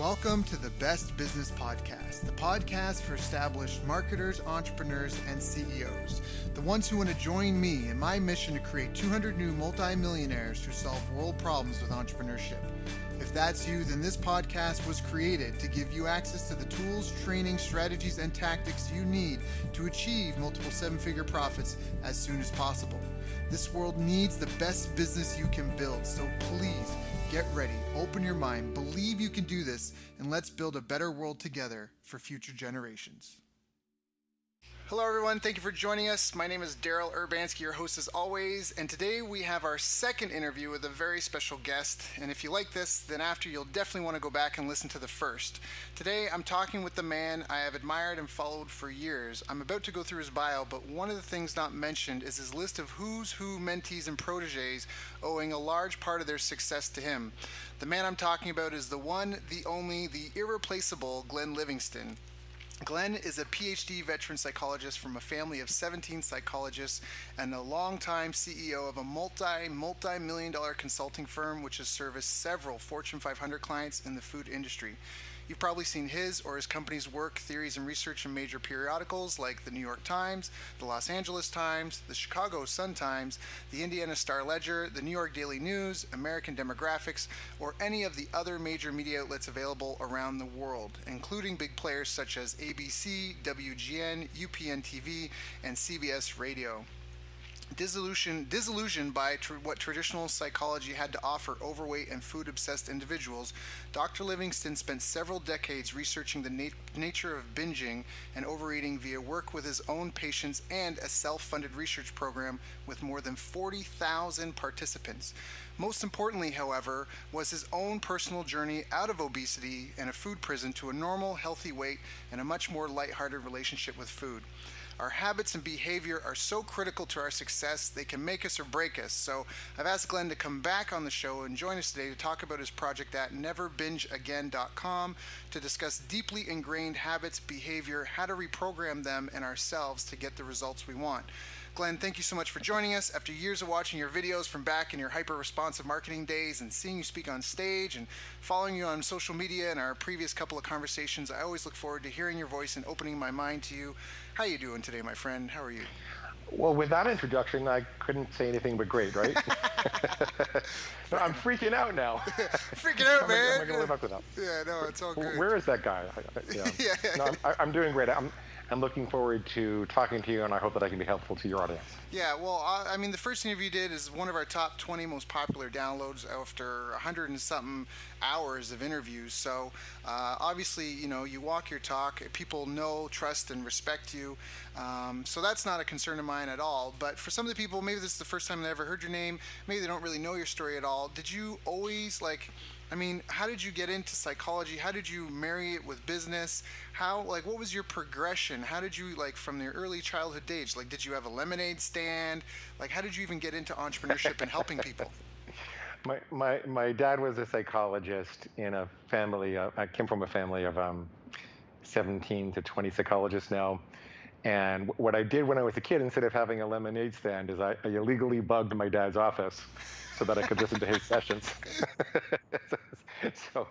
Welcome to the Best Business Podcast, the podcast for established marketers, entrepreneurs, and CEOs, the ones who want to join me in my mission to create 200 new multimillionaires who solve world problems with entrepreneurship. If that's you, then this podcast was created to give you access to the tools, training, strategies, and tactics you need to achieve multiple seven-figure profits as soon as possible. This world needs the best business you can build, so please get ready, open your mind, believe you can do this, and let's build a better world together for future generations. Hello everyone, thank you for joining us. My name is Daryl Urbanski, your host as always, and today we have our second interview with a very special guest, and if you like this, then after you'll definitely want to go back and listen to the first. Today I'm talking with the man I have admired and followed for years. I'm about to go through his bio, but one of the things not mentioned is his list of who's who mentees and proteges owing a large part of their success to him. The man I'm talking about is the one, the only, the irreplaceable Glenn Livingston. Glenn is a Ph.D. veteran psychologist from a family of 17 psychologists and a longtime CEO of a multi-million dollar consulting firm which has serviced several Fortune 500 clients in the food industry. You've probably seen his or his company's work, theories, and research in major periodicals like the New York Times, the Los Angeles Times, the Chicago Sun-Times, the Indiana Star-Ledger, the New York Daily News, American Demographics, or any of the other major media outlets available around the world, including big players such as ABC, WGN, UPN TV, and CBS Radio. Disillusioned by what traditional psychology had to offer overweight and food-obsessed individuals, Dr. Livingston spent several decades researching the nature of binging and overeating via work with his own patients and a self-funded research program with more than 40,000 participants. Most importantly, however, was his own personal journey out of obesity and a food prison to a normal, healthy weight and a much more lighthearted relationship with food. Our habits and behavior are so critical to our success, they can make us or break us. So I've asked Glenn to come back on the show and join us today to talk about his project at neverbingeagain.com to discuss deeply ingrained habits, behavior, how to reprogram them and ourselves to get the results we want. Glenn, thank you so much for joining us. After years of watching your videos from back in your hyper-responsive marketing days and seeing you speak on stage and following you on social media and our previous couple of conversations, I always look forward to hearing your voice and opening my mind to you. How are you doing today, my friend? How are you? Well, with that introduction, I couldn't say anything but great, right? No, I'm freaking out now. Freaking out, man. I'm going to live up to that. Yeah, no, it's all good. Where is that guy? Yeah. No, I'm doing great. I'm looking forward to talking to you, and I hope that I can be helpful to your audience. Yeah, well, I mean, the first interview you did is one of our top 20 most popular downloads after 100 and something hours of interviews. So obviously, you know, you walk your talk. People know, trust, and respect you. So that's not a concern of mine at all. But for some of the people, maybe this is the first time they ever heard your name. Maybe they don't really know your story at all. Did you always, how did you get into psychology? How did you marry it with business? What was your progression? How did you, from your early childhood age, did you have a lemonade stand? How did you even get into entrepreneurship and helping people? My dad was a psychologist in a family. I came from a family of 17 to 20 psychologists now. And what I did when I was a kid, instead of having a lemonade stand, is I illegally bugged my dad's office so that I could listen to his sessions. So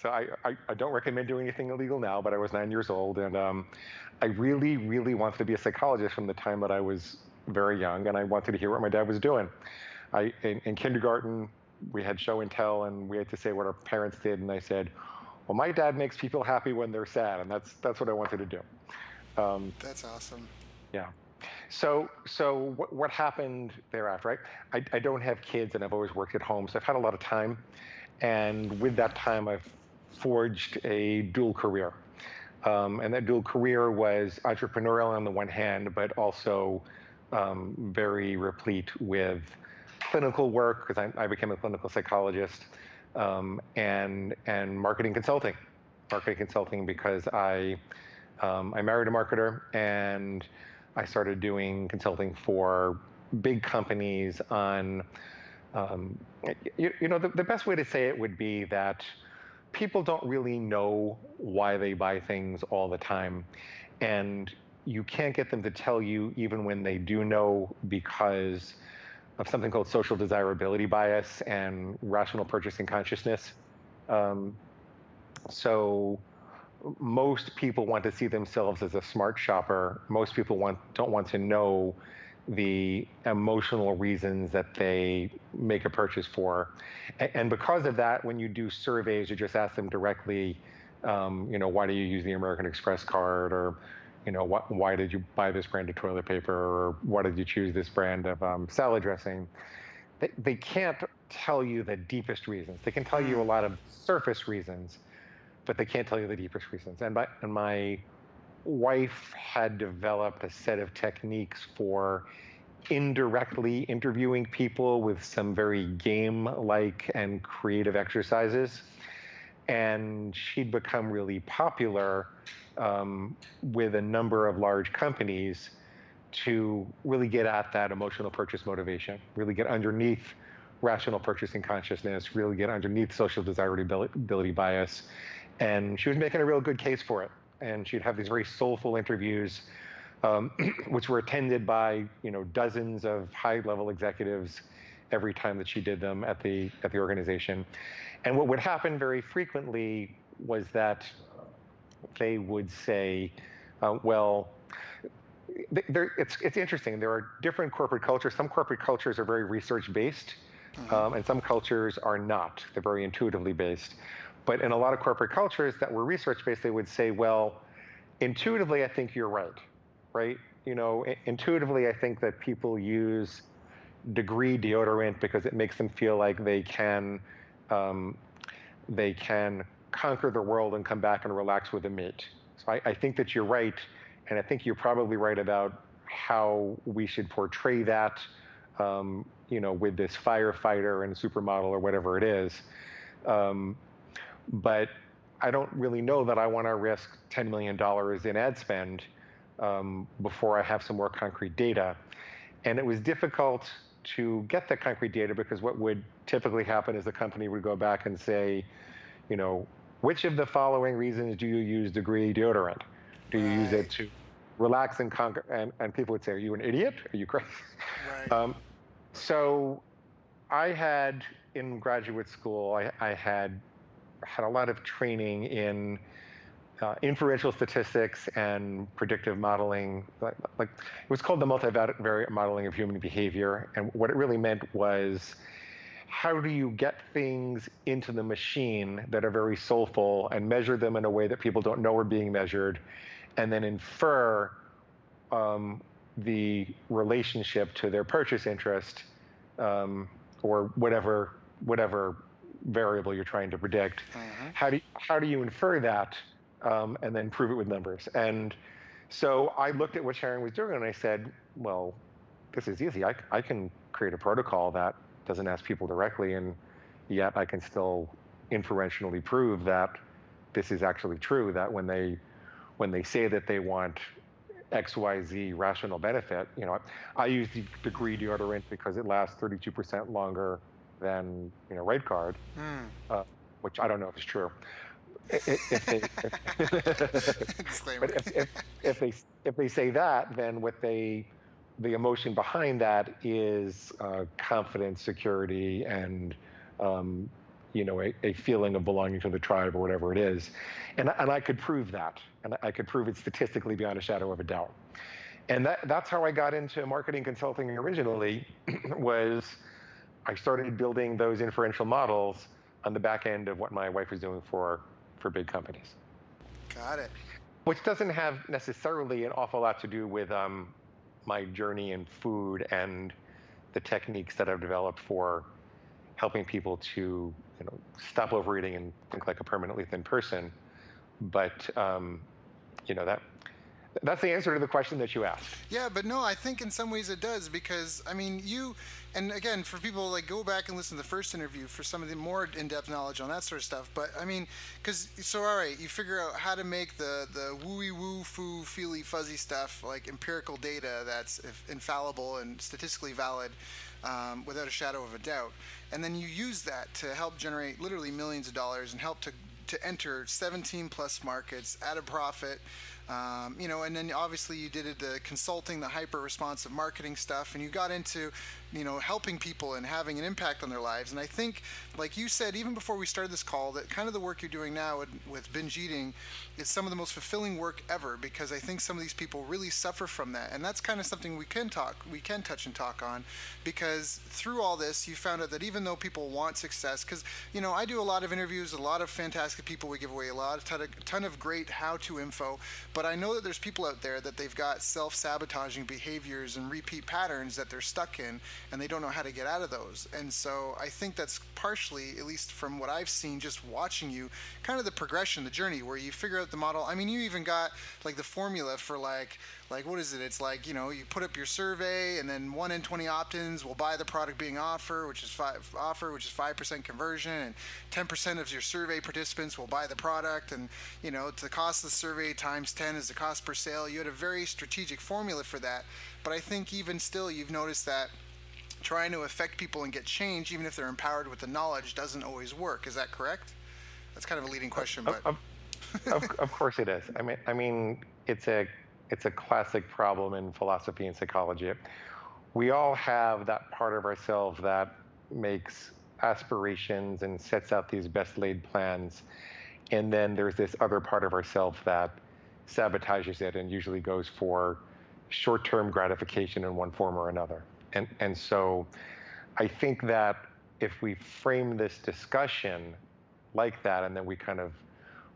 I don't recommend doing anything illegal now, but I was 9 years old, and I really, really wanted to be a psychologist from the time that I was very young, and I wanted to hear what my dad was doing. In kindergarten, we had show and tell, and we had to say what our parents did, and I said, well, my dad makes people happy when they're sad, and that's what I wanted to do. That's awesome. Yeah. So what happened thereafter, right? I don't have kids, and I've always worked at home, so I've had a lot of time. And with that time, I've forged a dual career. And that dual career was entrepreneurial on the one hand, but also very replete with clinical work, because I became a clinical psychologist, and marketing consulting. Marketing consulting because I married a marketer, and I started doing consulting for big companies on, the best way to say it would be that people don't really know why they buy things all the time. And you can't get them to tell you even when they do know, because of something called social desirability bias and rational purchasing consciousness. So most people want to see themselves as a smart shopper. Most people don't want to know the emotional reasons that they make a purchase for. And because of that, when you do surveys, you just ask them directly, why do you use the American Express card? Or, why did you buy this brand of toilet paper? Or why did you choose this brand of salad dressing? They can't tell you the deepest reasons. They can tell you a lot of surface reasons, but they can't tell you the deepest reasons. And my wife had developed a set of techniques for indirectly interviewing people with some very game-like and creative exercises. And she'd become really popular with a number of large companies to really get at that emotional purchase motivation, really get underneath rational purchasing consciousness, really get underneath social desirability bias. And she was making a real good case for it. And she'd have these very soulful interviews, which were attended by dozens of high-level executives every time that she did them at the organization. And what would happen very frequently was that they would say, it's interesting. There are different corporate cultures. Some corporate cultures are very research-based, and some cultures are not. They're very intuitively based. But in a lot of corporate cultures that were research-based, they would say, well, intuitively, I think you're right? Intuitively, I think that people use degree deodorant because it makes them feel like they can conquer the world and come back and relax with a mate. So I think that you're right, and I think you're probably right about how we should portray that, with this firefighter and supermodel or whatever it is. But I don't really know that I want to risk $10 million in ad spend before I have some more concrete data. And it was difficult to get the concrete data because what would typically happen is the company would go back and say, which of the following reasons do you use degree deodorant? Do you use it to relax and conquer? And people would say, are you an idiot? Are you crazy? Right. So I had, in graduate school, I had a lot of training in inferential statistics and predictive modeling. Like it was called the multivariate modeling of human behavior. And what it really meant was, how do you get things into the machine that are very soulful and measure them in a way that people don't know are being measured, and then infer the relationship to their purchase interest, or whatever variable you're trying to predict. How do you infer that and then prove it with numbers? And so I looked at what Sharon was doing and I said, well, this is easy. I can create a protocol that doesn't ask people directly, and yet I can still inferentially prove that this is actually true, that when they say that they want XYZ rational benefit, I use the degree deodorant because it lasts 32% longer than Red Card, which I don't know if it's true. If they say that, then the emotion behind that is confidence, security, and a feeling of belonging to the tribe or whatever it is, and I could prove that, and I could prove it statistically beyond a shadow of a doubt. And that's how I got into marketing consulting originally. Was I started building those inferential models on the back end of what my wife was doing for big companies. Got it. Which doesn't have necessarily an awful lot to do with my journey in food and the techniques that I've developed for helping people to stop overeating and think like a permanently thin person. But that's the answer to the question that you asked. Yeah, but no, I think in some ways it does, because and again, for people, like, go back and listen to the first interview for some of the more in-depth knowledge on that sort of stuff. But all right, you figure out how to make the wooey woo foo feely fuzzy stuff like empirical data that's infallible and statistically valid, without a shadow of a doubt, and then you use that to help generate literally millions of dollars and help to enter 17 plus markets at a profit. And then obviously you did the consulting, the hyper responsive marketing stuff, and you got into, helping people and having an impact on their lives. And I think, like you said, even before we started this call, that kind of the work you're doing now with binge eating is some of the most fulfilling work ever, because I think some of these people really suffer from that. And that's kind of something we can touch and talk on, because through all this, you found out that even though people want success, because, I do a lot of interviews, a lot of fantastic people. We give away ton of great how-to info, but I know that there's people out there that they've got self-sabotaging behaviors and repeat patterns that they're stuck in, and they don't know how to get out of those. And so I think that's partially, at least from what I've seen just watching you, kind of the progression, the journey, where you figure out the model. I mean, you even got like the formula for like what is it? It's like, you put up your survey, and then 1 in 20 opt-ins will buy the product being offered, which is 5% conversion, and 10% of your survey participants will buy the product, and it's the cost of the survey times 10 is the cost per sale. You had a very strategic formula for that. But I think even still, you've noticed that trying to affect people and get change, even if they're empowered with the knowledge, doesn't always work. Is that correct? That's kind of a leading question, but of course it is. I mean, it's a classic problem in philosophy and psychology. We all have that part of ourselves that makes aspirations and sets out these best laid plans, and then there's this other part of ourselves that sabotages it and usually goes for short-term gratification in one form or another. And so I think that if we frame this discussion like that, and then we kind of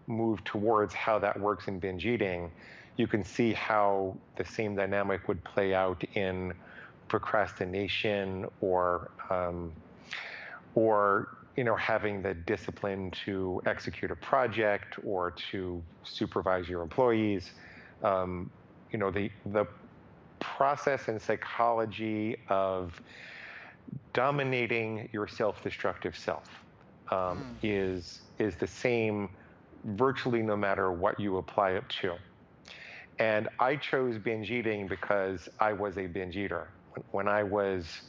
move towards how that works in binge eating, you can see how the same dynamic would play out in procrastination, or having the discipline to execute a project or to supervise your employees. The process and psychology of dominating your self-destructive self is the same virtually no matter what you apply it to. And I chose binge eating because I was a binge eater. When I was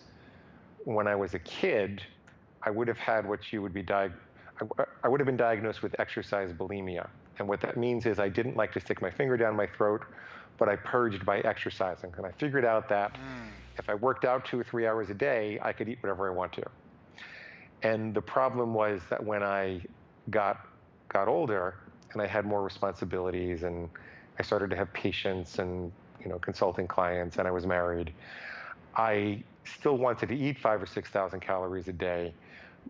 a kid, I would have had what you would be I would have been diagnosed with exercise bulimia. And what that means is I didn't like to stick my finger down my throat, but I purged by exercising. And I figured out that if I worked out 2 or 3 hours a day, I could eat whatever I want to. And the problem was that when I got older and I had more responsibilities, and I started to have patients and consulting clients, and I was married, I still wanted to eat 5,000 or 6,000 calories a day,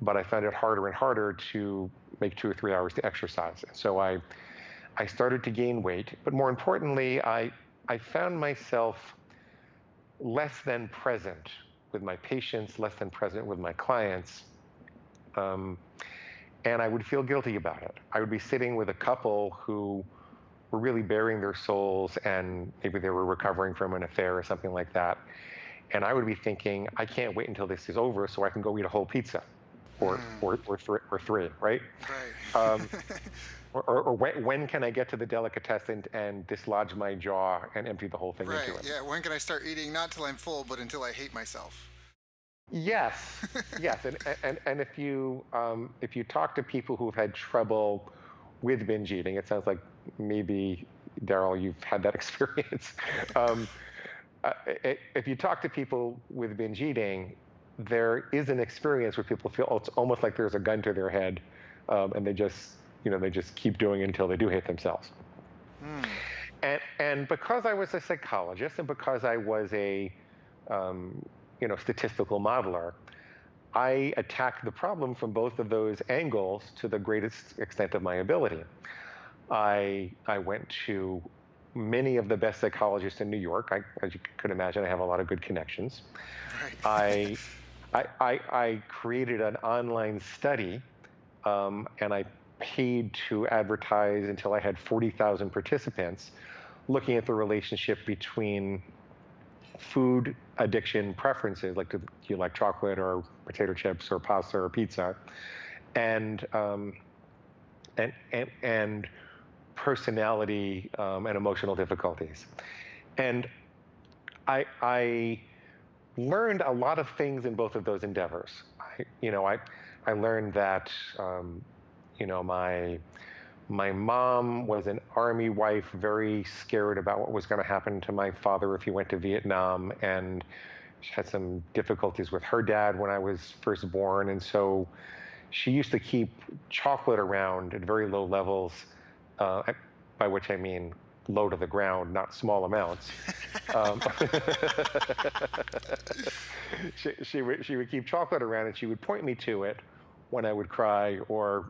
but I found it harder and harder to make 2 or 3 hours to exercise. And so I started to gain weight, but more importantly, I found myself less than present with my patients, less than present with my clients, and I would feel guilty about it. I would be sitting with a couple who were really bearing their souls, and maybe they were recovering from an affair or something like that. And I would be thinking, I can't wait until this is over so I can go eat a whole pizza, or three, right? Right. Or when can I get to the delicatessen and dislodge my jaw and empty the whole thing into it? Right. Yeah. When can I start eating? Not till I'm full, but until I hate myself. Yes, yes, and if you talk to people who've had trouble with binge eating, it sounds like maybe, Daryl, you've had that experience. If you talk to people with binge eating, there is an experience where people feel it's almost like there's a gun to their head, and they just keep doing it until they do hate themselves. And because I was a psychologist, and because I was a statistical modeler, I attacked the problem from both of those angles to the greatest extent of my ability. I went to many of the best psychologists in New York. As you could imagine, I have a lot of good connections. Right. I created an online study, and I paid to advertise until I had 40,000 participants, looking at the relationship between food addiction preferences, like do you like chocolate or potato chips or pasta or pizza, and personality and emotional difficulties. And I learned a lot of things in both of those endeavors. I learned that My mom was an army wife, very scared about what was going to happen to my father if he went to Vietnam, and she had some difficulties with her dad when I was first born, and so she used to keep chocolate around at very low levels, by which I mean low to the ground, not small amounts. Um, she would keep chocolate around, and she would point me to it when I would cry or,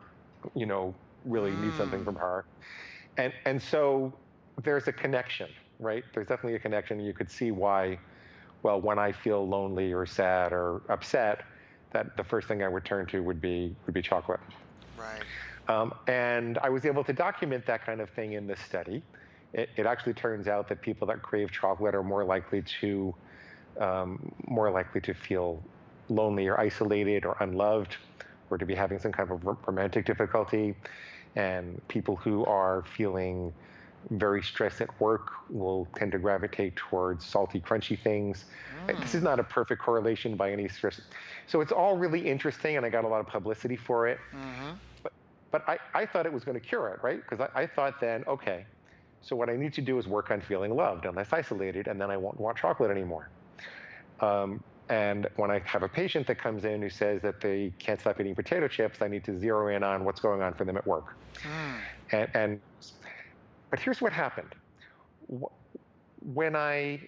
you know, really need something from her. And so there's a connection, right? There's definitely a connection. You could see why, well, when I feel lonely or sad or upset, that the first thing I would turn to would be chocolate. Right. And I was able to document that kind of thing in this study. It actually turns out that people that crave chocolate are more likely to feel lonely or isolated or unloved, or to be having some kind of romantic difficulty. And people who are feeling very stressed at work will tend to gravitate towards salty, crunchy things. This is not a perfect correlation by any stretch. So it's all really interesting, and I got a lot of publicity for it. Mm-hmm. But I thought it was going to cure it, right? Because I thought then, okay, so what I need to do is work on feeling loved and less isolated, and then I won't want chocolate anymore. And when I have a patient that comes in who says that they can't stop eating potato chips, I need to zero in on what's going on for them at work. But here's what happened. When I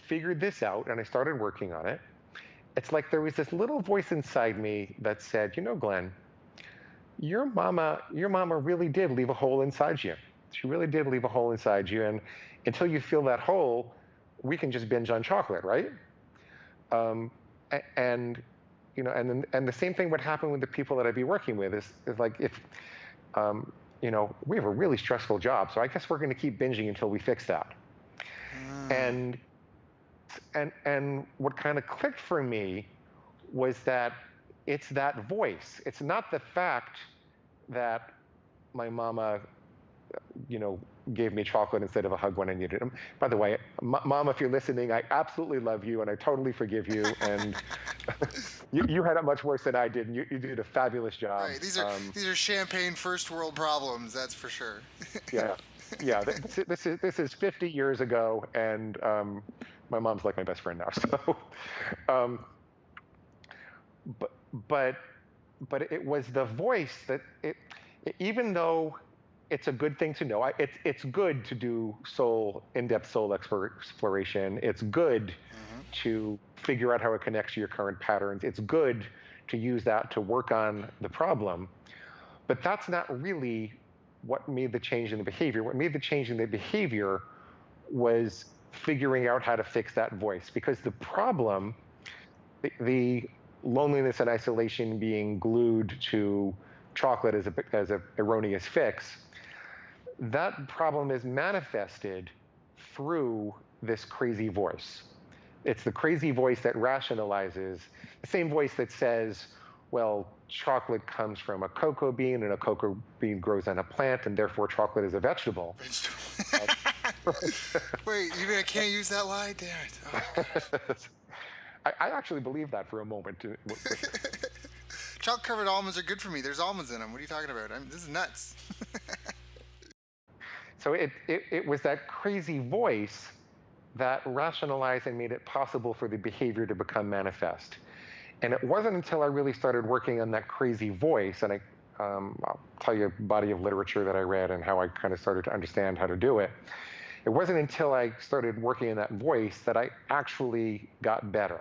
figured this out and I started working on it, it's like there was this little voice inside me that said, you know, Glenn, your mama really did leave a hole inside you. She really did leave a hole inside you. And until you fill that hole, we can just binge on chocolate, right? And you know, and the same thing would happen with the people that I'd be working with is like if, you know, we have a really stressful job, so I guess we're going to keep binging until we fix that. And what kind of clicked for me was that it's that voice. It's not the fact that my mama, you know, gave me chocolate instead of a hug when I needed them. By the way, Mom, if you're listening, I absolutely love you and I totally forgive you. And you had it much worse than I did, and you did a fabulous job. Right. These are champagne first world problems, that's for sure. Yeah. This is 50 years ago, and my mom's like my best friend now. So, but it was the voice that even though it's a good thing to know. It's good to do in-depth soul exploration. It's good to figure out how it connects to your current patterns. It's good to use that to work on the problem. But that's not really what made the change in the behavior. What made the change in the behavior was figuring out how to fix that voice. Because the problem, the loneliness and isolation being glued to chocolate as a erroneous fix, that problem is manifested through this crazy voice. It's the crazy voice that rationalizes, the same voice that says, well, chocolate comes from a cocoa bean, and a cocoa bean grows on a plant, and therefore chocolate is a vegetable. Wait, you mean I can't use that lie? Damn it. Oh. I actually believe that for a moment. Chocolate-covered almonds are good for me. There's almonds in them. What are you talking about? This is nuts. So it was that crazy voice that rationalized and made it possible for the behavior to become manifest. And it wasn't until I really started working on that crazy voice, and I'll tell you a body of literature that I read and how I kind of started to understand how to do it. It wasn't until I started working on that voice that I actually got better.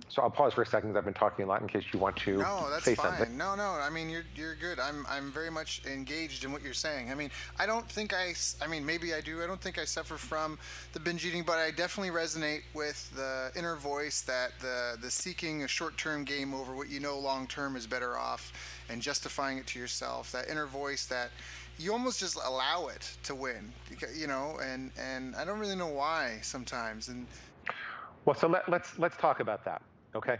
So I'll pause for a second, because I've been talking a lot, in case you want to say fine. something. No, I mean, you're good. I'm very much engaged in what you're saying. I mean, I don't think I mean, maybe I do. I don't think I suffer from the binge eating, but I definitely resonate with the inner voice that the seeking a short-term game over what you know long-term is better off, and justifying it to yourself. That inner voice that you almost just allow it to win, you know, and I don't really know why sometimes. And well, so let's talk about that. Okay,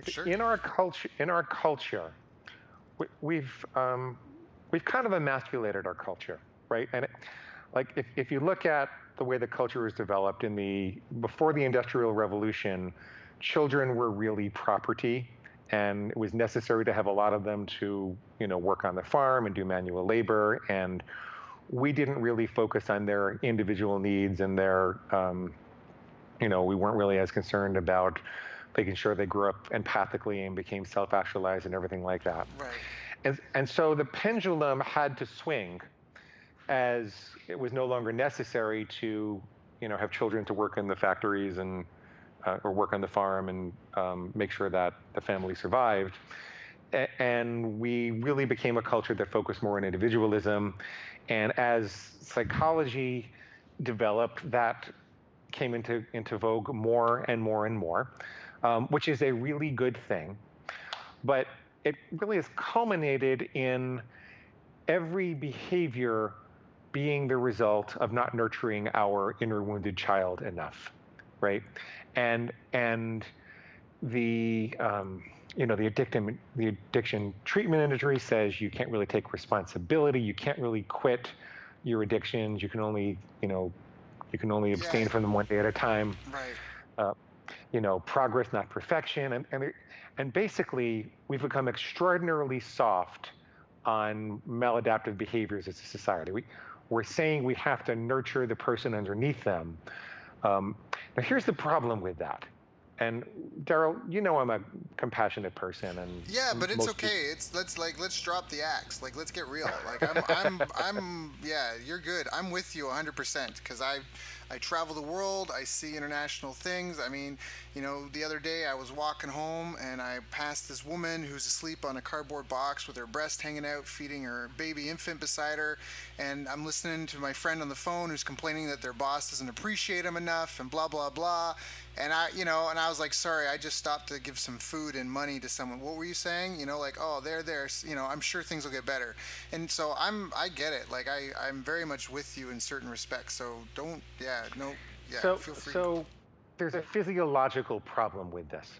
sure. In our culture, we've kind of emasculated our culture, right? And like if you look at the way the culture was developed before the Industrial Revolution, children were really property, and it was necessary to have a lot of them to, work on the farm and do manual labor. And we didn't really focus on their individual needs and their, we weren't really as concerned about making sure they grew up empathically and became self-actualized and everything like that. Right. And so the pendulum had to swing as it was no longer necessary to, have children to work in the factories and or work on the farm and make sure that the family survived. And we really became a culture that focused more on individualism. And as psychology developed, that came into vogue more and more and more, which is a really good thing. But it really has culminated in every behavior being the result of not nurturing our inner wounded child enough, right? And the the addiction treatment industry says you can't really take responsibility, you can't really quit your addictions, you can only abstain from them one day at a time. Right. Progress, not perfection, and basically we've become extraordinarily soft on maladaptive behaviors as a society. We're saying we have to nurture the person underneath them. Now here's the problem with that. And Daryl, I'm a compassionate person, and Yeah, but it's okay. Let's drop the axe. Like, let's get real. Like, yeah, you're good. I'm with you 100% because I travel the world. I see international things. I mean, the other day I was walking home and I passed this woman who's asleep on a cardboard box with her breast hanging out, feeding her baby infant beside her. And I'm listening to my friend on the phone who's complaining that their boss doesn't appreciate them enough and blah, blah, blah. And I was like, sorry, I just stopped to give some food and money to someone. What were you saying? Like, oh, they're there. I'm sure things will get better. And so I get it. Like, I'm very much with you in certain respects. So feel free. So there's a physiological problem with this.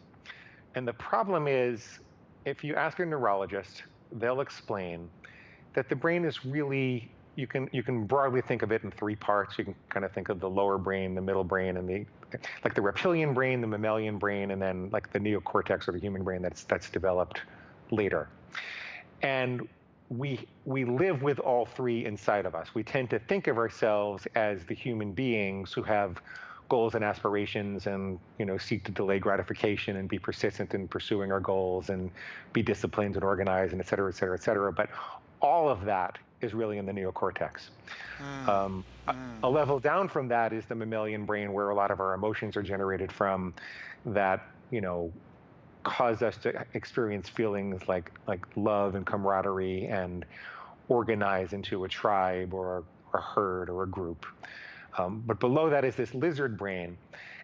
And the problem is, if you ask a neurologist, they'll explain that the brain is really, you can broadly think of it in three parts. You can kind of think of the lower brain, the middle brain, and the reptilian brain, the mammalian brain, and then like the neocortex or the human brain that's developed later. And we live with all three inside of us. We tend to think of ourselves as the human beings who have goals and aspirations and seek to delay gratification and be persistent in pursuing our goals and be disciplined and organized and et cetera, et cetera, et cetera. But all of that is really in the neocortex. A level down from that is the mammalian brain, where a lot of our emotions are generated from, that cause us to experience feelings like love and camaraderie and organize into a tribe or a herd or a group. But below that is this lizard brain.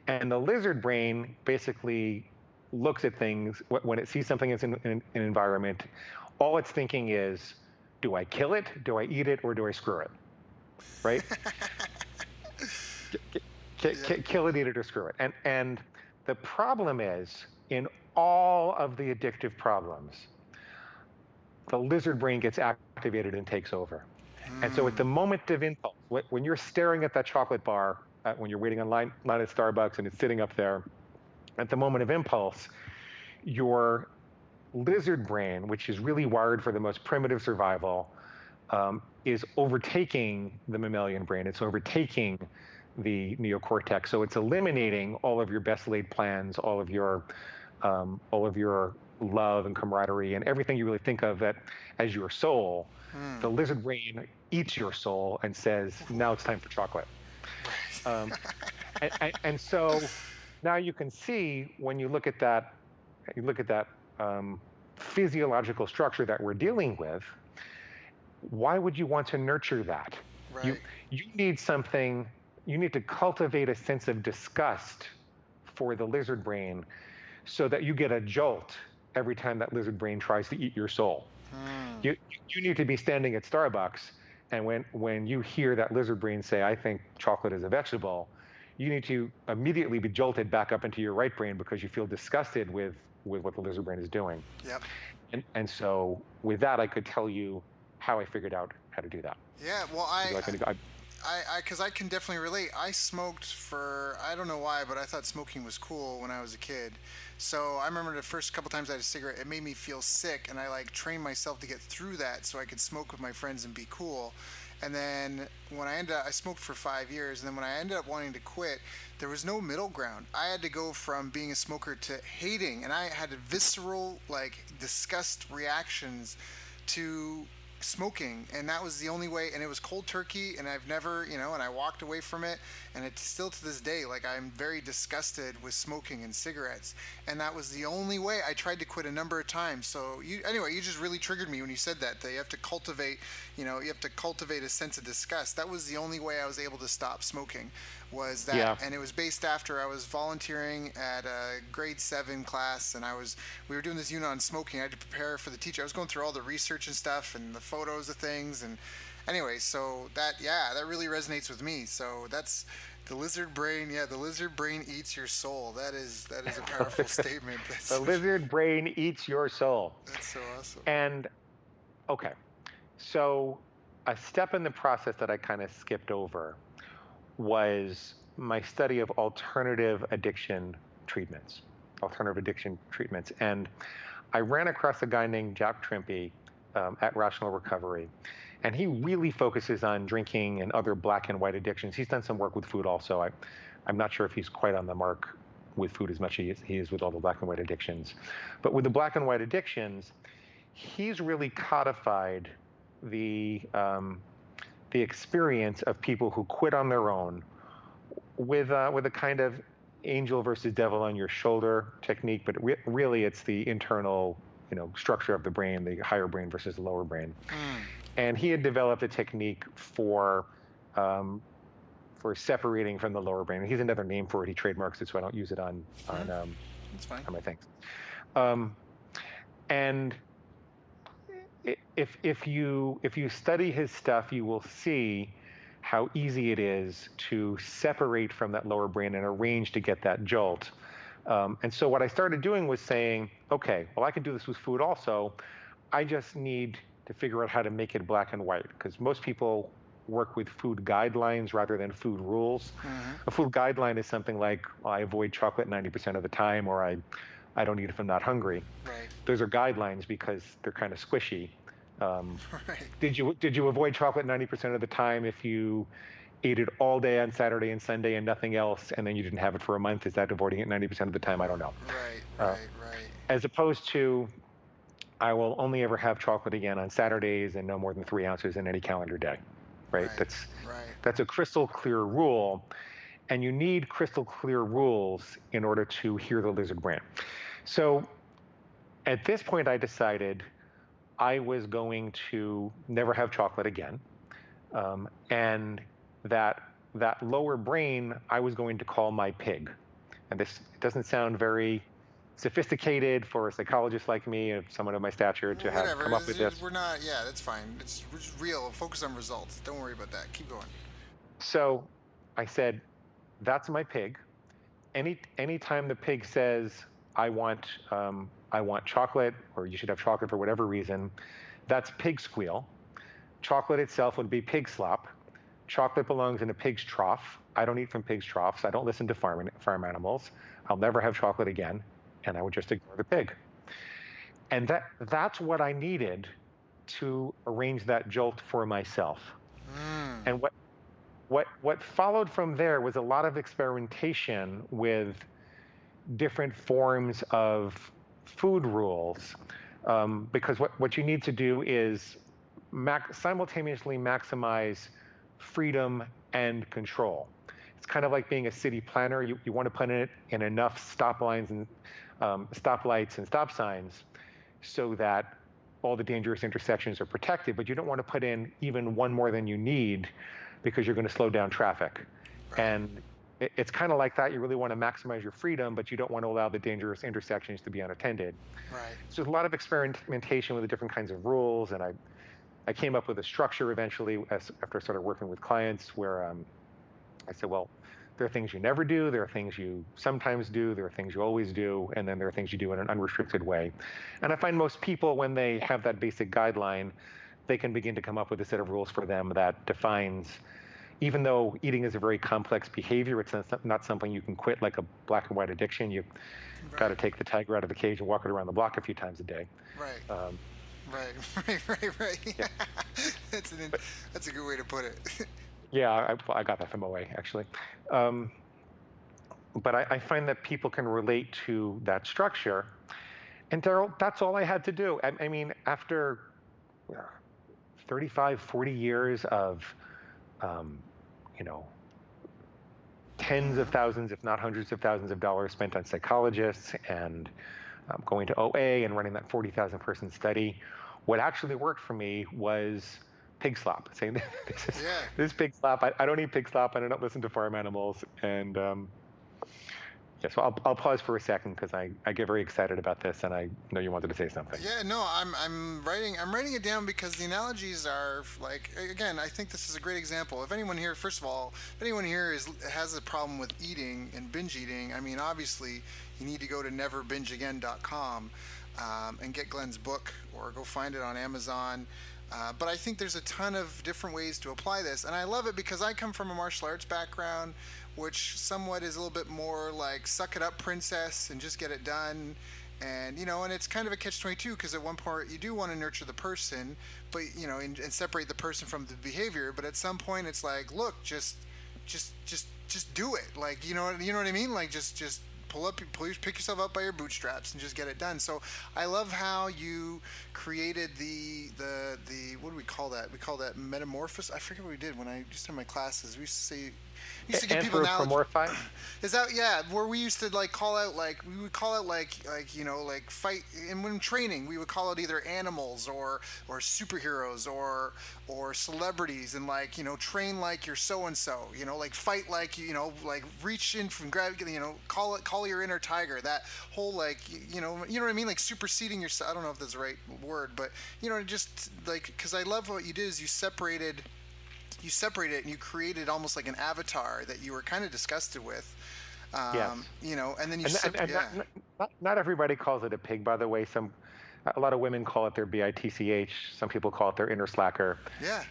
And the lizard brain basically looks at things, when it sees something that's in an environment, all it's thinking is, do I kill it, do I eat it, or do I screw it, right? Kill it, eat it, or screw it. And the problem is, in all of the addictive problems, the lizard brain gets activated and takes over. And so at the moment of impulse, when you're staring at that chocolate bar, when you're waiting in line at Starbucks and it's sitting up there, at the moment of impulse, your lizard brain, which is really wired for the most primitive survival, is overtaking the mammalian brain. It's overtaking the neocortex. So it's eliminating all of your best laid plans, all of your love and camaraderie and everything you really think of that as your soul. The lizard brain eats your soul and says, now it's time for chocolate. And so now you can see, when you look at that, physiological structure that we're dealing with, why would you want to nurture that? Right. You need something, you need to cultivate a sense of disgust for the lizard brain so that you get a jolt every time that lizard brain tries to eat your soul. You need to be standing at Starbucks, and when you hear that lizard brain say, I think chocolate is a vegetable, you need to immediately be jolted back up into your right brain because you feel disgusted with what the lizard brain is doing. Yep. And so with that, I could tell you how I figured out how to do that. Yeah, well, because I can definitely relate. I smoked for, I don't know why, but I thought smoking was cool when I was a kid. So I remember the first couple times I had a cigarette, it made me feel sick, and I like trained myself to get through that so I could smoke with my friends and be cool. And then when I smoked for 5 years, and then when I ended up wanting to quit, there was no middle ground. I had to go from being a smoker to hating, and I had visceral, like, disgust reactions to smoking, and that was the only way, and it was cold turkey, and I've never, and I walked away from it, and it's still to this day, like, I'm very disgusted with smoking and cigarettes, and that was the only way. I tried to quit a number of times. So you just really triggered me when you said that you have to cultivate, a sense of disgust. That was the only way I was able to stop smoking, was that. Yeah. And it was based after I was volunteering at a grade 7 class, and we were doing this unit on smoking. I had to prepare for the teacher. I was going through all the research and stuff and the photos of things, and anyway, so that really resonates with me. So that's the lizard brain. Yeah, the lizard brain eats your soul. That is a powerful statement. The lizard brain eats your soul. That's so awesome. And okay, so a step in the process that I kind of skipped over was my study of alternative addiction treatments. And I ran across a guy named Jacques Trimpe at Rational Recovery. And he really focuses on drinking and other black and white addictions. He's done some work with food also. I'm not sure if he's quite on the mark with food as much as he is with all the black and white addictions. But with the black and white addictions, he's really codified the experience of people who quit on their own with a kind of angel versus devil on your shoulder technique. But really, it's the internal structure of the brain, the higher brain versus the lower brain. And he had developed a technique for separating from the lower brain. And he's another name for it. He trademarks it, so I don't use it on That's fine. my things. And if you study his stuff, you will see how easy it is to separate from that lower brain and arrange to get that jolt. And so what I started doing was saying, okay, well, I can do this with food also. I just need to figure out how to make it black and white, because most people work with food guidelines rather than food rules. A food guideline is something like, I avoid chocolate 90% of the time, or I don't eat if I'm not hungry. Right. Those are guidelines because they're kind of squishy. Right. Did you avoid chocolate 90% of the time if you ate it all day on Saturday and Sunday and nothing else, and then you didn't have it for a month? Is that avoiding it 90% of the time? I don't know. Right. As opposed to, I will only ever have chocolate again on Saturdays and no more than 3 ounces in any calendar day, right? That's a crystal clear rule, and you need crystal clear rules in order to hear the lizard brain. So at this point, I decided I was going to never have chocolate again, and that lower brain I was going to call my pig. And this doesn't sound very sophisticated for a psychologist like me, someone of my stature, to have come up with this. We're not. Yeah, that's fine. It's real. Focus on results. Don't worry about that. Keep going. So I said, that's my pig. Anytime the pig says, I want chocolate, or you should have chocolate for whatever reason, that's pig squeal. Chocolate itself would be pig slop. Chocolate belongs in a pig's trough. I don't eat from pig's troughs. I don't listen to farm animals. I'll never have chocolate again. And I would just ignore the pig. And that's what I needed to arrange that jolt for myself. And what followed from there was a lot of experimentation with different forms of food rules, because what you need to do is simultaneously maximize freedom and control. It's kind of like being a city planner. You want to put in enough stoplights and stop signs so that all the dangerous intersections are protected, but you don't want to put in even one more than you need because you're going to slow down traffic. Right. And it's kind of like that. You really want to maximize your freedom, but you don't want to allow the dangerous intersections to be unattended. Right. So there's a lot of experimentation with the different kinds of rules, and I came up with a structure eventually after I started working with clients where I said, well, there are things you never do, there are things you sometimes do, there are things you always do, and then there are things you do in an unrestricted way. And I find most people, when they have that basic guideline, they can begin to come up with a set of rules for them that defines even though eating is a very complex behavior, it's not something you can quit like a black and white addiction. You got to Right. take the tiger out of the cage and walk it around the block a few times a day. Right. Um, Right. Right. yeah, That's but that's a good way to put it. yeah, I got that from OA actually. Um, but I find that people can relate to that structure. And Daryl, that's all I had to do. I mean, after 35, 40 years of, um, you know, tens of Hmm. thousands, if not hundreds of thousands of dollars spent on psychologists and going to OA and running that 40,000 person study, what actually worked for me was pig slop. Saying Yeah. this is pig slop. I don't eat pig slop. I don't listen to farm animals. And yeah, so I'll pause for a second because I get very excited about this, and I know you wanted to say something. Yeah, no, I'm writing it down because the analogies are like, again, I think this is a great example. If anyone here, first of all, if anyone here has a problem with eating and binge eating, I mean, obviously you need to go to neverbingeagain.com and get Glenn's book or go find it on Amazon. But I think there's a ton of different ways to apply this, and I love it because I come from a martial arts background, which somewhat is a little bit more like suck it up, princess, and just get it done. And and it's kind of a catch-22 because at one point you do want to nurture the person, but and separate the person from the behavior. But at some point it's like, look, just do it. Like you know what I mean? Like just pick yourself up by your bootstraps and just get it done. So I love how you created the what do we call that? We call that metamorphosis. I forget what we did when I used to have my classes. We used to say, we used to give people knowledge. Anthropomorphize? Is that, yeah, where we used to like call out, like we would call out like fight, and when training we would call out either animals or superheroes or celebrities, and like train like you're so and so, like fight like like reach in from grab, call your inner tiger, that whole like you know what I mean, like superseding yourself. I don't know if that's the right word, but just like, because I love what you did is you separated it and you created almost like an avatar that you were kind of disgusted with, Yes. and then And yeah, not everybody calls it a pig, by the way. A lot of women call it their bitch. Some people call it their inner slacker. yeah,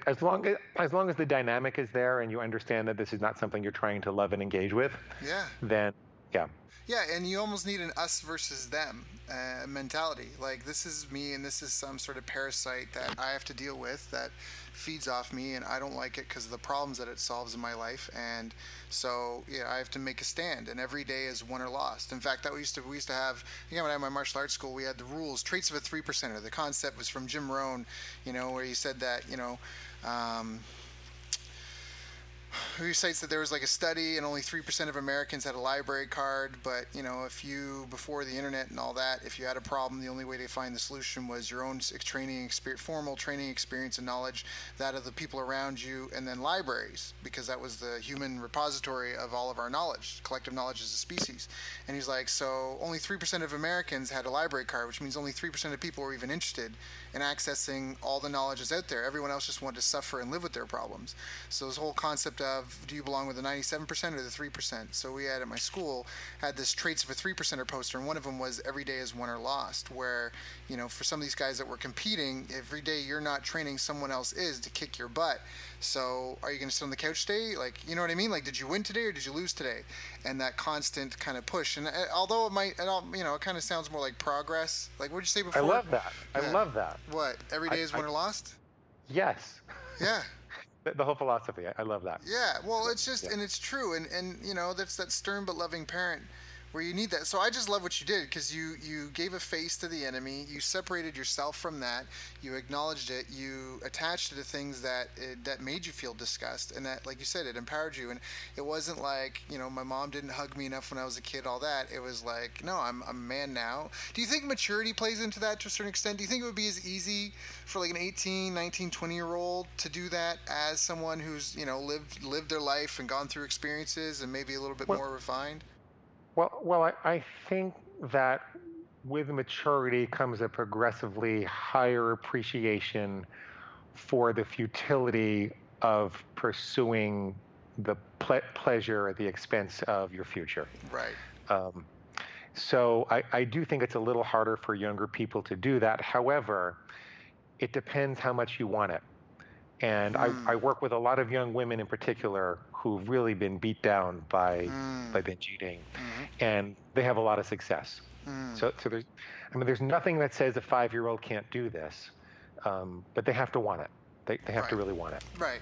As long as the dynamic is there and you understand that this is not something you're trying to love and engage with, yeah. then yeah, Yeah, and you almost need an us versus them mentality. Like, this is me, and this is some sort of parasite that I have to deal with that feeds off me, and I don't like it because of the problems that it solves in my life. And so, yeah, I have to make a stand, and every day is won or lost. In fact, that we used to have. Again, when I had my martial arts school, we had the rules, traits of a 3%er. The concept was from Jim Rohn, where he said that, Um, who cites that there was like a study and only 3% of Americans had a library card, but if you, before the internet and all that, if you had a problem, the only way to find the solution was your own training experience, formal training experience and knowledge, that of the people around you, and then libraries, because that was the human repository of all of our knowledge, collective knowledge as a species. And he's like, so only 3% of Americans had a library card, which means only 3% of people were even interested in accessing all the knowledge that's out there. Everyone else just wanted to suffer and live with their problems. So this whole concept of, do you belong with the 97% or the 3%? So we had at my school had this traits of a 3%er poster, and one of them was every day is won or lost, where for some of these guys that were competing, every day you're not training, someone else is, to kick your butt. So are you going to sit on the couch today? Like, you know what I mean? Like, did you win today or did you lose today? And that constant kind of push. And although it might, it kind of sounds more like progress. Like, what did you say I before? love that. I Yeah. love that. What? Every day is won or lost? Yes. Yeah. The whole philosophy. I love that. Yeah, well, it's just, Yeah. and it's true, and that's that stern but loving parent where you need that. So I just love what you did, because you gave a face to the enemy, you separated yourself from that, you acknowledged it, you attached it to things that made you feel disgust, and that, like you said, it empowered you. And it wasn't like my mom didn't hug me enough when I was a kid, all that. It was like, no, I'm a man now. Do you think maturity plays into that to a certain extent? Do you think it would be as easy for like an 18, 19, 20-year-old to do that as someone who's lived their life and gone through experiences and maybe a little bit Well, more refined? I think that with maturity comes a progressively higher appreciation for the futility of pursuing the pleasure at the expense of your future. Right. Um, so I do think it's a little harder for younger people to do that. However, it depends how much you want it. And I work with a lot of young women in particular who've really been beat down by binge eating, and they have a lot of success. So there's nothing that says a 5-year-old can't do this, but they have to want it. They have to really want it. Right.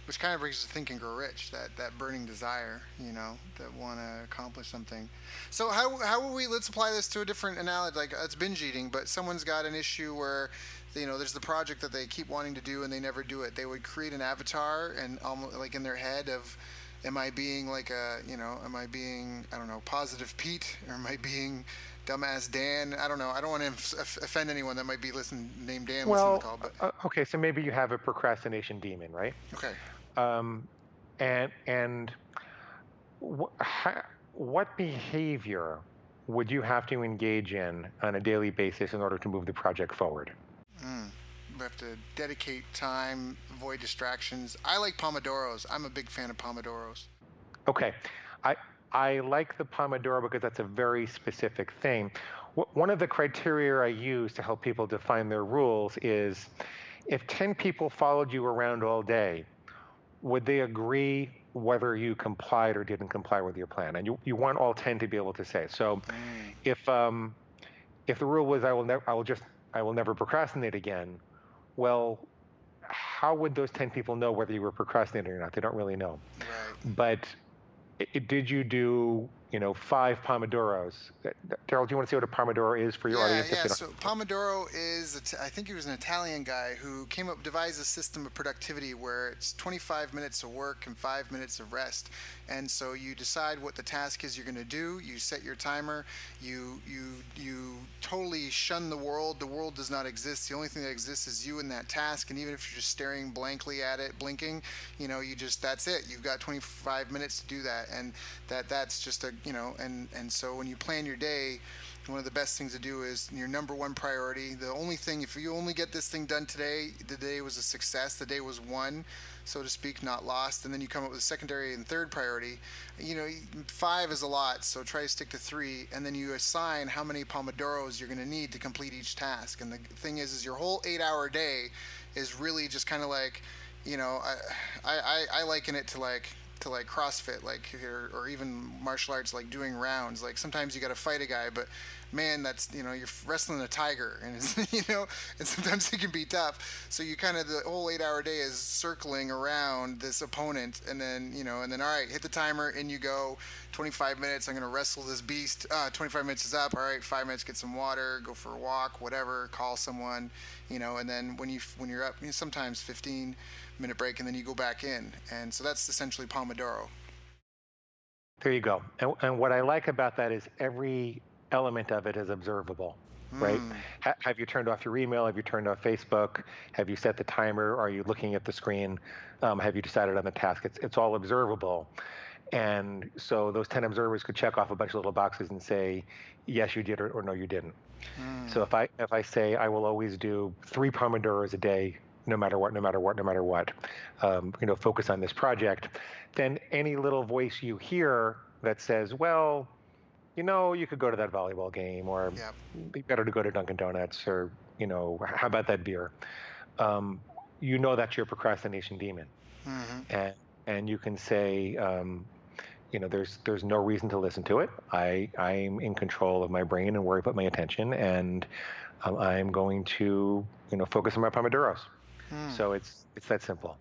Which kind of brings us to Think and Grow Rich, that burning desire, that want to accomplish something. So how will we, let's apply this to a different analogy, like it's binge eating, but someone's got an issue where, there's the project that they keep wanting to do and they never do it. They would create an avatar and almost like in their head of, am I being like am I being, I don't know, positive Pete, or am I being dumbass Dan? I don't know. I don't want to offend anyone that might be named Dan listening to the call. But okay, so maybe you have a procrastination demon, right? Okay. And what behavior would you have to engage in on a daily basis in order to move the project forward? We have to dedicate time, avoid distractions. I like Pomodoros. I'm a big fan of Pomodoros. Okay. I like the Pomodoro because that's a very specific thing. One of the criteria I use to help people define their rules is, if 10 people followed you around all day, would they agree whether you complied or didn't comply with your plan? And you want all 10 to be able to say. So if the rule was I will never procrastinate again, well, how would those 10 people know whether you were procrastinating or not? They don't really know. Right. But did you do 5 Pomodoros? Daryl, do you want to say what a Pomodoro is for your audience? Yeah. So Pomodoro is, I think he was an Italian guy who devised a system of productivity where it's 25 minutes of work and 5 minutes of rest. And so you decide what the task is you're going to do. You set your timer. You totally shun the world. The world does not exist. The only thing that exists is you and that task. And even if you're just staring blankly at it, blinking, that's it. You've got 25 minutes to do that. And that's just and so when you plan your day, one of the best things to do is your number one priority. The only thing, if you only get this thing done today, the day was a success. The day was won, so to speak, not lost. And then you come up with a secondary and third priority. 5 is a lot, so try to stick to 3. And then you assign how many Pomodoros you're going to need to complete each task. And the thing is your whole 8-hour day is really just kind of like, I liken it to like CrossFit, or even martial arts, like doing rounds. Like sometimes you got to fight a guy, but man, that's you're wrestling a tiger, and and sometimes it can be tough. So you the whole 8-hour day is circling around this opponent, and then all right, hit the timer, in you go. 25 minutes, I'm gonna wrestle this beast. 25 minutes is up. All right, 5 minutes, get some water, go for a walk, whatever, call someone, and then when you're up, sometimes 15-minute break, and then you go back in. And so that's essentially Pomodoro. There you go. And what I like about that is every element of it is observable, right? Have you turned off your email? Have you turned off Facebook? Have you set the timer? Are you looking at the screen? Have you decided on the task? It's all observable. And so those 10 observers could check off a bunch of little boxes and say, yes, you did, or no, you didn't. So if I say I will always do 3 Pomodoros a day, no matter what, focus on this project, then any little voice you hear that says, well, you could go to that volleyball game, or it'd be better to go to Dunkin' Donuts, or, how about that beer? That's your procrastination demon. And you can say, there's no reason to listen to it. I'm in control of my brain and where I put my attention, and I'm going to, focus on my Pomodoros. So it's that simple.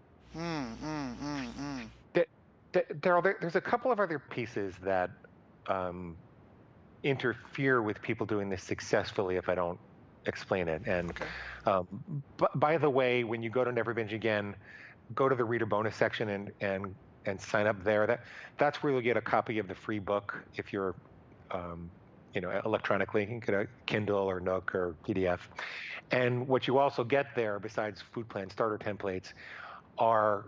Daryl, there's a couple of other pieces that interfere with people doing this successfully if I don't explain it. And by the way, when you go to Never Binge Again, go to the reader bonus section and sign up there. That's where you'll get a copy of the free book if you're electronically. You can get a Kindle or Nook or PDF. And what you also get there, besides food plan starter templates, are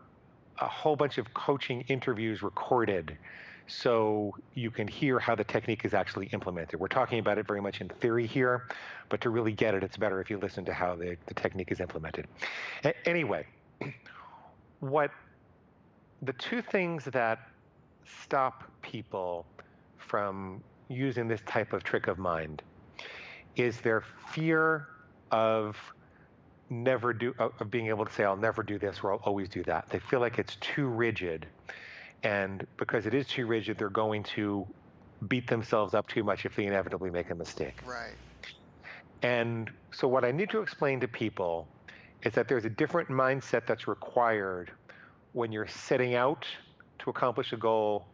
a whole bunch of coaching interviews recorded, so you can hear how the technique is actually implemented. We're talking about it very much in theory here, but to really get it, it's better if you listen to how the technique is implemented. Anyway, the 2 things that stop people from using this type of trick of mind is their fear of of being able to say, I'll never do this or I'll always do that. They feel like it's too rigid. And because it is too rigid, they're going to beat themselves up too much if they inevitably make a mistake. Right. And so what I need to explain to people is that there's a different mindset that's required when you're setting out to accomplish a goal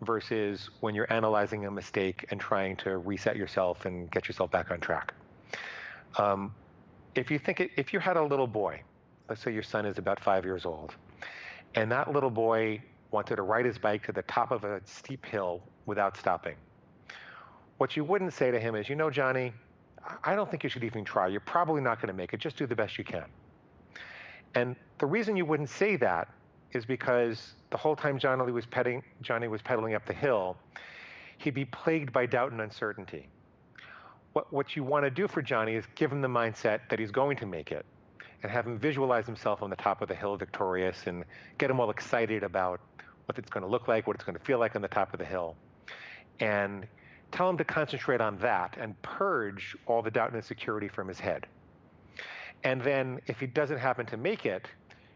versus when you're analyzing a mistake and trying to reset yourself and get yourself back on track. If you had a little boy, let's say your son is about 5 years old, and that little boy wanted to ride his bike to the top of a steep hill without stopping, what you wouldn't say to him is, Johnny, I don't think you should even try. You're probably not going to make it. Just do the best you can. And the reason you wouldn't say that is because the whole time Johnny was pedaling up the hill, he'd be plagued by doubt and uncertainty. What you want to do for Johnny is give him the mindset that he's going to make it and have him visualize himself on the top of the hill victorious and get him all excited about what it's going to look like, what it's going to feel like on the top of the hill. And tell him to concentrate on that and purge all the doubt and insecurity from his head. And then if he doesn't happen to make it,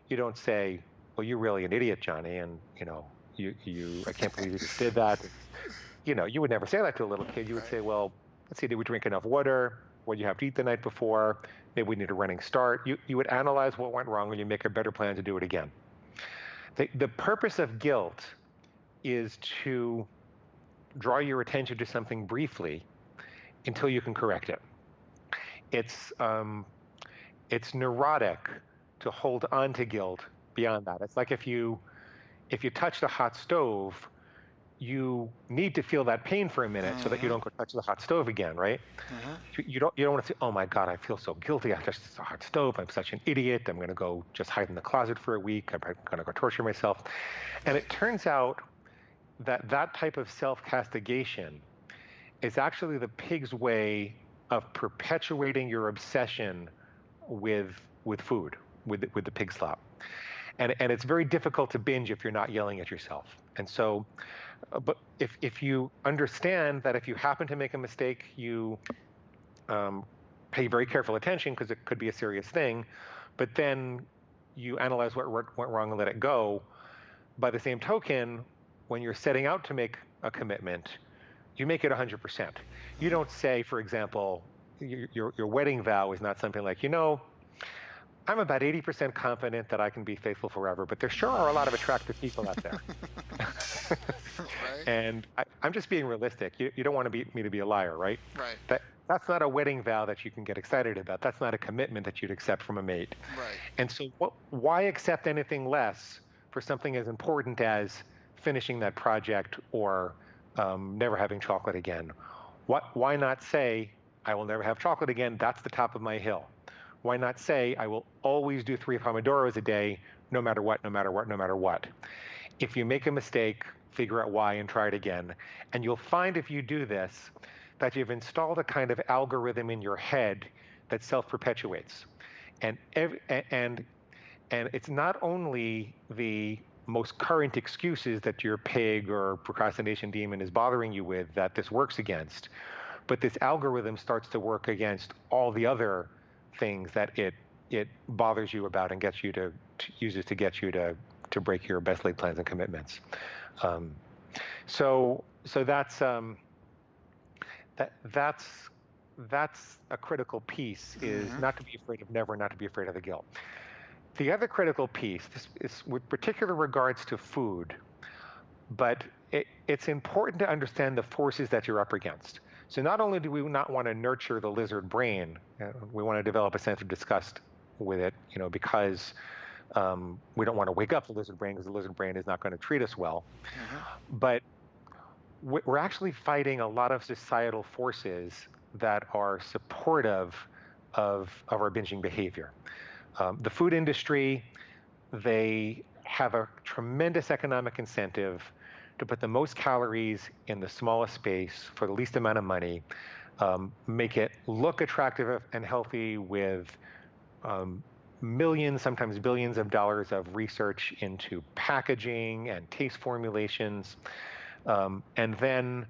you don't say, well, you're really an idiot, Johnny, and I can't believe you just did that. You would never say that to a little kid. You would say, well, let's see, did we drink enough water? What did you have to eat the night before? Maybe we need a running start. You would analyze what went wrong and you make a better plan to do it again. The purpose of guilt is to draw your attention to something briefly until you can correct it. It's neurotic to hold on to guilt beyond that. It's like if you touch the hot stove, you need to feel that pain for a minute so that you don't go touch the hot stove again, right? You don't want to say, oh my God, I feel so guilty. I touched the hot stove. I'm such an idiot. I'm going to go just hide in the closet for a week. I'm going to go torture myself. And it turns out that type of self-castigation is actually the pig's way of perpetuating your obsession with food, with the pig slop. And it's very difficult to binge if you're not yelling at yourself. And so, but if you understand that if you happen to make a mistake, you pay very careful attention because it could be a serious thing, but then you analyze what went wrong and let it go. By the same token, when you're setting out to make a commitment, you make it 100%. You don't say, for example, your wedding vow is not something like, I'm about 80% confident that I can be faithful forever, but there sure are a lot of attractive people out there. Right. And I'm just being realistic. You don't want me to be a liar, right? Right. That's not a wedding vow that you can get excited about. That's not a commitment that you'd accept from a mate. Right. And so why accept anything less for something as important as finishing that project or never having chocolate again? Why not say, I will never have chocolate again. That's the top of my hill. Why not say, I will always do 3 Pomodoros a day, no matter what, no matter what, no matter what. If you make a mistake, figure out why and try it again. And you'll find if you do this, that you've installed a kind of algorithm in your head that self-perpetuates. And it's not only the most current excuses that your pig or procrastination demon is bothering you with that this works against, but this algorithm starts to work against all the other things that it bothers you about and gets you uses to get you to break your best laid plans and commitments. So that's a critical piece, is not to be afraid of never, not to be afraid of the guilt. The other critical piece, this is with particular regards to food, but it's important to understand the forces that you're up against. So not only do we not want to nurture the lizard brain, we want to develop a sense of disgust with it, because we don't want to wake up the lizard brain because the lizard brain is not going to treat us well. But we're actually fighting a lot of societal forces that are supportive of our binging behavior. The food industry, they have a tremendous economic incentive to put the most calories in the smallest space for the least amount of money, make it look attractive and healthy with millions, sometimes billions of dollars of research into packaging and taste formulations, and then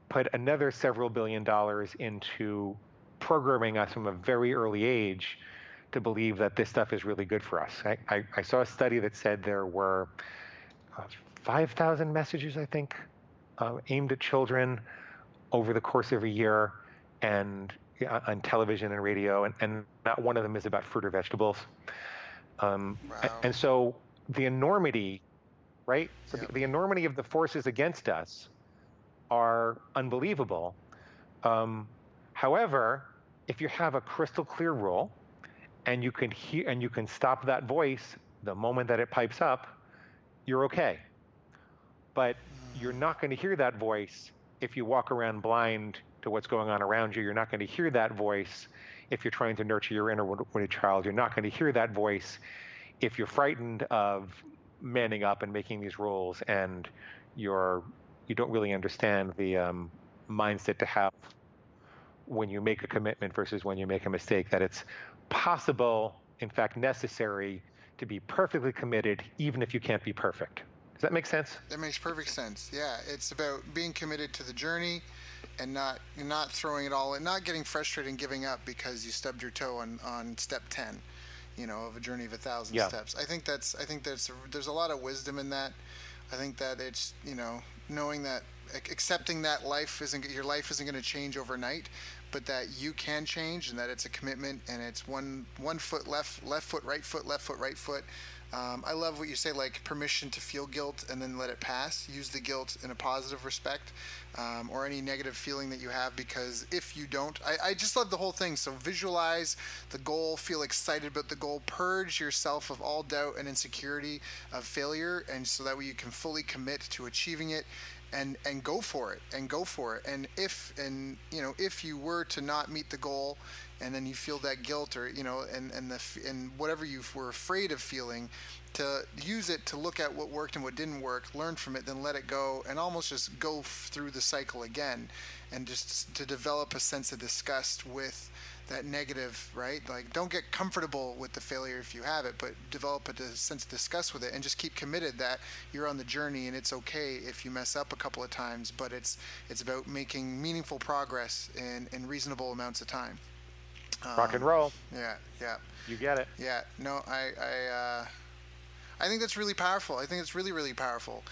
put another several $billion into programming us from a very early age to believe that this stuff is really good for us. I saw a study that said there were 5,000 messages, I think, aimed at children over the course of a year, and on television and radio, and not one of them is about fruit or vegetables. Wow. And so the enormity, right? So Yep. the enormity of the forces against us are unbelievable. However, if you have a crystal clear rule, and you can hear and you can stop that voice the moment that it pipes up, you're okay. But you're not going to hear that voice if you walk around blind to what's going on around you. You're not going to hear that voice if you're trying to nurture your inner child. You're not going to hear that voice if you're frightened of manning up and making these rules, and you don't really understand the mindset to have when you make a commitment versus when you make a mistake, that it's possible, in fact necessary, to be perfectly committed even if you can't be perfect. Does that make sense? That makes perfect sense. Yeah, it's about being committed to the journey and not throwing it all in, not getting frustrated and giving up because you stubbed your toe on step 10, of a journey of 1,000 steps. I think there's a lot of wisdom in that. I think that it's, knowing that, accepting that your life isn't going to change overnight, but that you can change, and that it's a commitment, and it's one foot left foot, right foot, left foot, right foot. I love what you say, like permission to feel guilt and then let it pass. Use the guilt in a positive respect, or any negative feeling that you have, because if you don't, I just love the whole thing. So visualize the goal, feel excited about the goal, purge yourself of all doubt and insecurity of failure, and so that way you can fully commit to achieving it. And go for it, and if you were to not meet the goal, and then you feel that guilt, or and whatever you were afraid of feeling, to use it to look at what worked and what didn't work, learn from it, then let it go, and almost just go through the cycle again, and just to develop a sense of disgust with that negative, right? Like, don't get comfortable with the failure if you have it, but develop a sense of disgust with it, and just keep committed that you're on the journey, and it's okay if you mess up a couple of times, but it's about making meaningful progress in reasonable amounts of time. Rock and roll. Yeah. You get it. Yeah. No, I think that's really powerful. I think it's really, really powerful.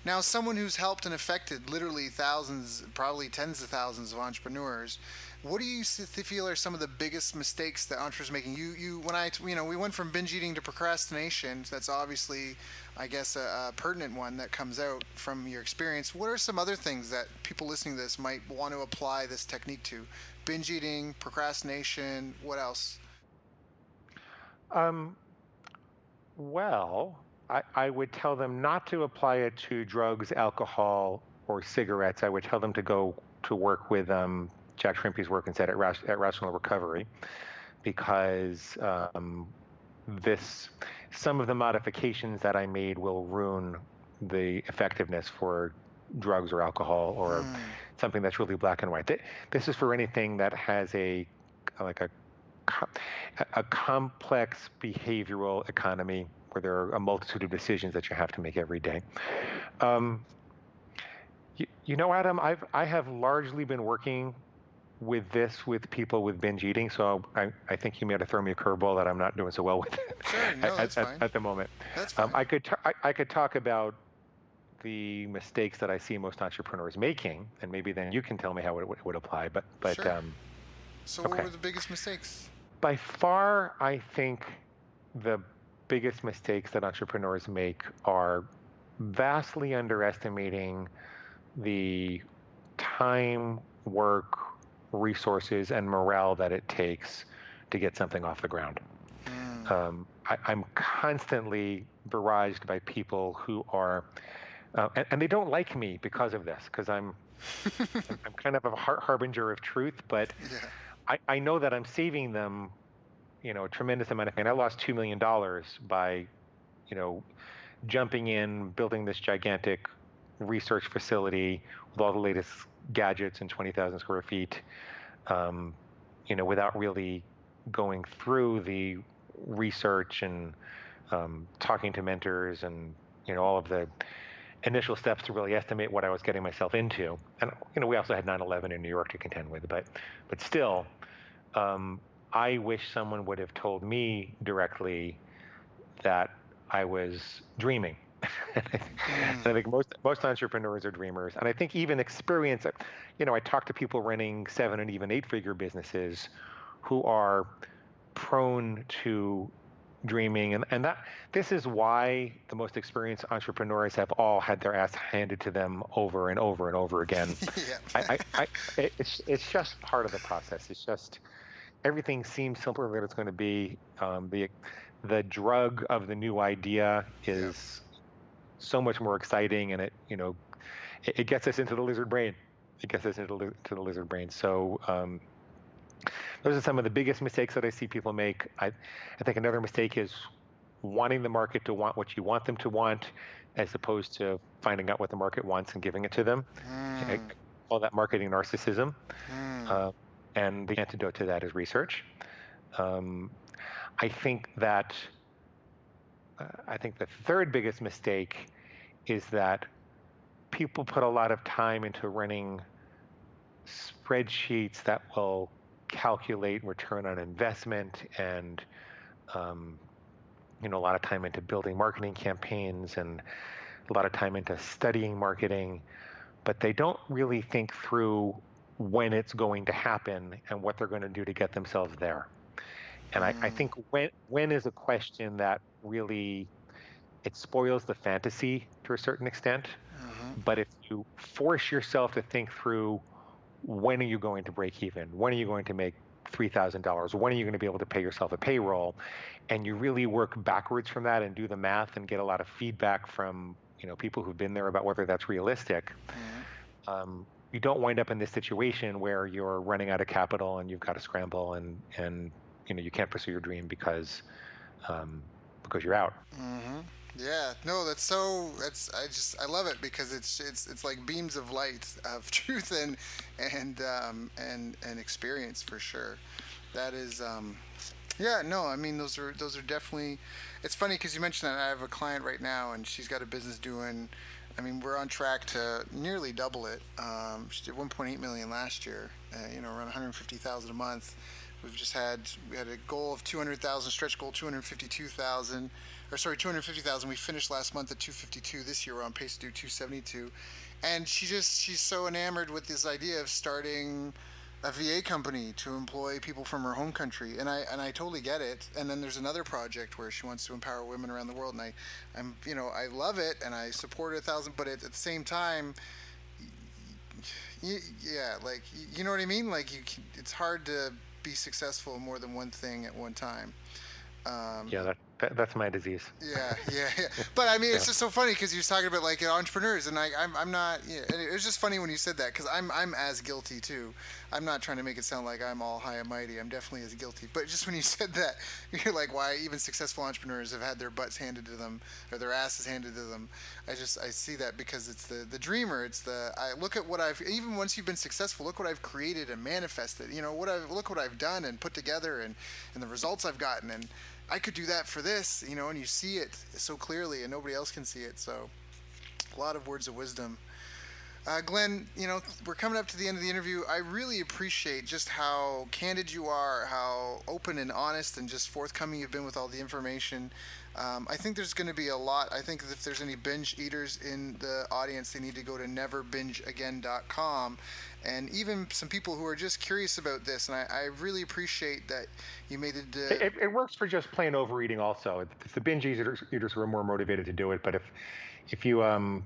Now, someone who's helped and affected literally thousands, probably tens of thousands of entrepreneurs, what do you feel are some of the biggest mistakes that entrepreneurs are making? We went from binge eating to procrastination. So that's obviously, I guess, a pertinent one that comes out from your experience. What are some other things that people listening to this might want to apply this technique to? Binge eating, procrastination, what else? Well, I would tell them not to apply it to drugs, alcohol, or cigarettes. I would tell them to go to work with Jacques Trimpe's work instead at Rational Recovery, because some of the modifications that I made will ruin the effectiveness for drugs or alcohol, or something that's really black and white. This is for anything that has a complex behavioral economy where there are a multitude of decisions that you have to make every day. Adam, I have largely been working with people with binge eating, so I think you may have to throw me a curveball that I'm not doing so well with Sure, no, that's fine. at the moment. That's fine. I could talk about the mistakes that I see most entrepreneurs making, and maybe then you can tell me how it would apply. But sure. So what were the biggest mistakes? By far, I think the biggest mistakes that entrepreneurs make are vastly underestimating the time, work, resources, and morale that it takes to get something off the ground. I'm constantly barraged by people who are, and they don't like me because of this, because I'm kind of a harbinger of truth, but I know that I'm saving them, a tremendous amount of pain. I lost $2 million by, jumping in, building this gigantic research facility with all the latest gadgets and 20,000 square feet, without really going through the research and talking to mentors and, all of the initial steps to really estimate what I was getting myself into. And, we also had 9/11 in New York to contend with, but still, I wish someone would have told me directly that I was dreaming. And I think most entrepreneurs are dreamers. And I think even experience, I talk to people running 7 and even 8-figure businesses who are prone to dreaming. And that this is why the most experienced entrepreneurs have all had their ass handed to them over and over and over again. Yeah. It's just part of the process. It's just everything seems simpler than it's going to be. The drug of the new idea is so much more exciting, and it gets us into the lizard brain. It gets us into the lizard brain. So those are some of the biggest mistakes that I see people make. I think another mistake is wanting the market to want what you want them to want, as opposed to finding out what the market wants and giving it to them. I call that marketing narcissism. And the antidote to that is research. I think the third biggest mistake is that people put a lot of time into running spreadsheets that will calculate return on investment, and a lot of time into building marketing campaigns and a lot of time into studying marketing, but they don't really think through when it's going to happen and what they're going to do to get themselves there. And I think when is a question that really, it spoils the fantasy to a certain extent. But if you force yourself to think through, when are you going to break even? When are you going to make $3,000? When are you going to be able to pay yourself a payroll? And you really work backwards from that and do the math and get a lot of feedback from people who've been there about whether that's realistic. You don't wind up in this situation where you're running out of capital and you've got to scramble and you can't pursue your dream because you're out. Yeah, no, I love it, because it's like beams of light of truth and experience, for sure. That is yeah, no, I mean, those are definitely. It's funny because you mentioned that. I have a client right now, and she's got a business doing. I mean, we're on track to nearly double it. She did 1.8 million last year. Around 150,000 a month. We had a goal of 200,000, stretch goal 252,000, or sorry, 250,000. We finished last month at 252. This year we're on pace to do 272. And she's so enamored with this idea of starting a VA company to employ people from her home country, and I totally get it. And then there's another project where she wants to empower women around the world, and I love it and I support it 1,000. But at the same time, yeah, like you know what I mean. Like it's hard to be successful in more than one thing at one time. Yeah, that's my disease. Yeah. But I mean, it's just so funny because you're talking about like entrepreneurs, and I'm not. Yeah, and it was just funny when you said that, because I'm as guilty too. I'm not trying to make it sound like I'm all high and mighty. I'm definitely as guilty. But just when you said that, you're like, why even successful entrepreneurs have had their butts handed to them or their asses handed to them. I see that, because it's the dreamer. It's I look at what even once you've been successful, look what I've created and manifested. Look what I've done and put together, and the results I've gotten, and I could do that for this, and you see it so clearly and nobody else can see it. So a lot of words of wisdom. Glenn, we're coming up to the end of the interview. I really appreciate just how candid you are, how open and honest and just forthcoming you've been with all the information. I think there's going to be a lot. I think if there's any binge eaters in the audience, they need to go to neverbingeagain.com, and even some people who are just curious about this. And I really appreciate that you made it. It works for just plain overeating also. It's the binge eaters who are more motivated to do it. But if you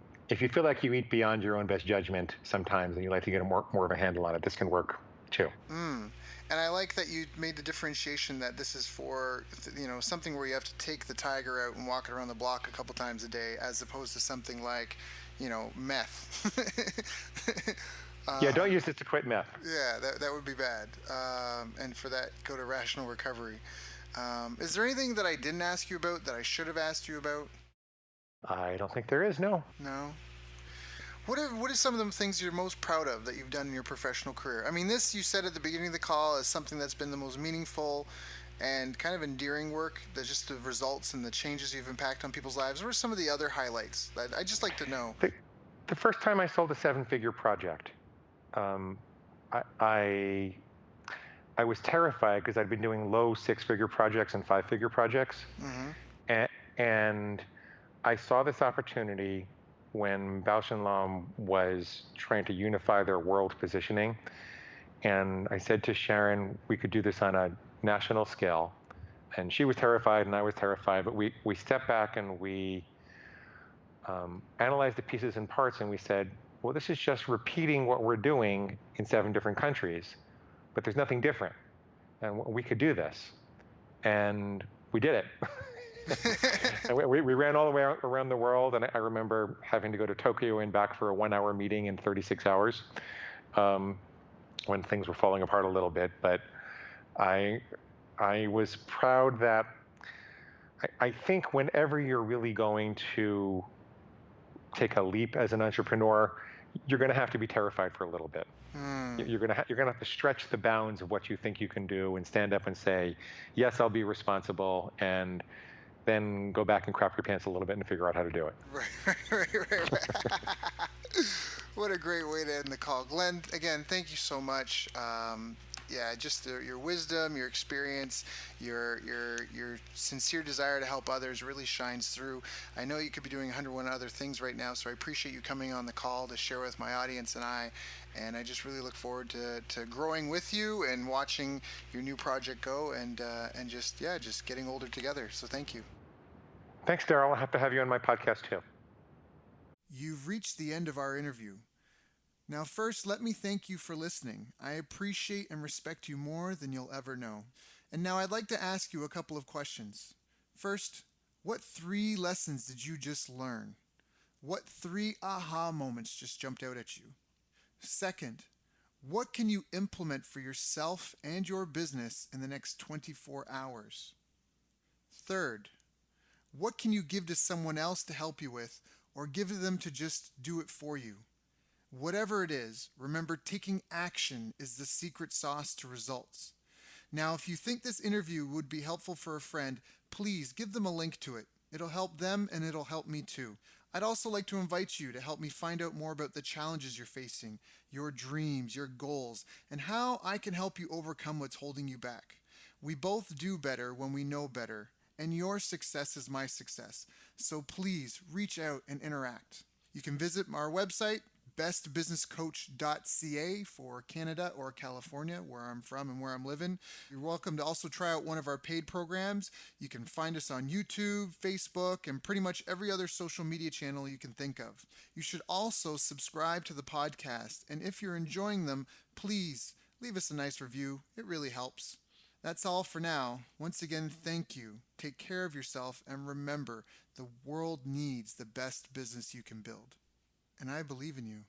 feel like you eat beyond your own best judgment sometimes, and you like to get more of a handle on it, this can work too. And I like that you made the differentiation that this is for, something where you have to take the tiger out and walk it around the block a couple times a day, as opposed to something like, meth. Yeah, don't use it to quit meth. Yeah, that would be bad. And for that, go to rational recovery. Is there anything that I didn't ask you about that I should have asked you about? I don't think there is, no. No? What are some of the things you're most proud of that you've done in your professional career? I mean, this you said at the beginning of the call is something that's been the most meaningful and kind of endearing work, that just the results and the changes you've impacted on people's lives. What are some of the other highlights? I'd just like to know. The first time I sold a 7-figure project, I I was terrified because I'd been doing low six-figure projects and five-figure projects. Mm-hmm. And I saw this opportunity when Bausch and Lomb was trying to unify their world positioning. And I said to Sharon, we could do this on a national scale. And she was terrified and I was terrified, but we stepped back and we analyzed the pieces and parts, and we said, well, this is just repeating what we're doing in 7 different countries, but there's nothing different. And we could do this. And we did it. And we ran all the way around the world, and I remember having to go to Tokyo and back for a 1-hour meeting in 36 hours when things were falling apart a little bit. But I was proud that I think whenever you're really going to take a leap as an entrepreneur, you're going to have to be terrified for a little bit. You're going to have to stretch the bounds of what you think you can do and stand up and say, yes, I'll be responsible, and then go back and crap your pants a little bit and figure out how to do it. Right. What a great way to end the call. Glenn, again, thank you so much. Yeah, just your wisdom, your experience, your sincere desire to help others really shines through. I know you could be doing 101 other things right now, so I appreciate you coming on the call to share with my audience and I just really look forward to growing with you and watching your new project go and just getting older together. So thank you. Thanks, Daryl. I'll have to have you on my podcast too. You've reached the end of our interview. Now, first, let me thank you for listening. I appreciate and respect you more than you'll ever know. And now I'd like to ask you a couple of questions. First, what 3 lessons did you just learn? What 3 aha moments just jumped out at you? Second, what can you implement for yourself and your business in the next 24 hours? Third, what can you give to someone else to help you with, or give them to just do it for you? Whatever it is, remember, taking action is the secret sauce to results. Now, if you think this interview would be helpful for a friend, please give them a link to it. It'll help them and it'll help me too. I'd also like to invite you to help me find out more about the challenges you're facing, your dreams, your goals, and how I can help you overcome what's holding you back. We both do better when we know better, and your success is my success. So please reach out and interact. You can visit our website, bestbusinesscoach.ca for Canada or California, where I'm from and where I'm living. You're welcome to also try out one of our paid programs. You can find us on YouTube, Facebook, and pretty much every other social media channel you can think of. You should also subscribe to the podcast, and if you're enjoying them, please leave us a nice review. It really helps. That's all for now. Once again, thank you. Take care of yourself, and remember, the world needs the best business you can build. And I believe in you.